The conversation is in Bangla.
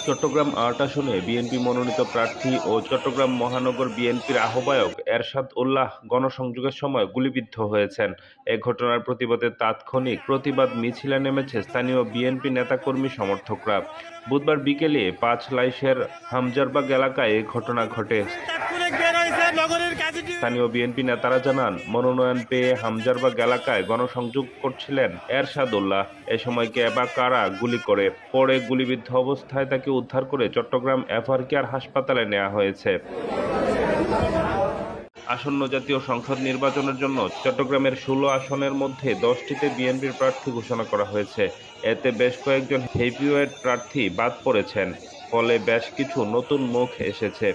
চট্টগ্রাম ৮ আসনে বিএনপি মনোনীত প্রার্থী ও চট্টগ্রাম মহানগর বিএনপির আহ্বায়ক এরশাদ উল্লাহ গণসংযোগের সময় গুলিবিদ্ধ হয়েছেন। এ ঘটনার প্রতিবাদে তাৎক্ষণিক প্রতিবাদ মিছিলে নেমেছে স্থানীয় বিএনপি নেতাকর্মী সমর্থকরা। বুধবার বিকেলে পাঁচলাইশের হামজারবাগ এলাকায় এ ঘটনা ঘটে। স্থানীয় বিএনপি নেতারা জানান, মনোনয়ন পেয়ে হামজারবাগ এলাকায় গণসংযোগ করছিলেন এরশাদ উল্লাহ। এ সময় কে বা কারা গুলি করে। পরে গুলিবিদ্ধ অবস্থায় তাকে উদ্ধার করে চট্টগ্রাম এভারকেয়ার হাসপাতালে নেওয়া হয়েছে। আসন্ন জাতীয় সংসদ নির্বাচনের জন্য চট্টগ্রামের ১৬ আসনের মধ্যে ১০টিতে বিএনপির প্রার্থী ঘোষণা করা হয়েছে। এতে বেশ কয়েকজন হেভিওয়েট প্রার্থী বাদ পড়েছেন। ফলে বেশ কিছু নতুন মুখ এসেছে।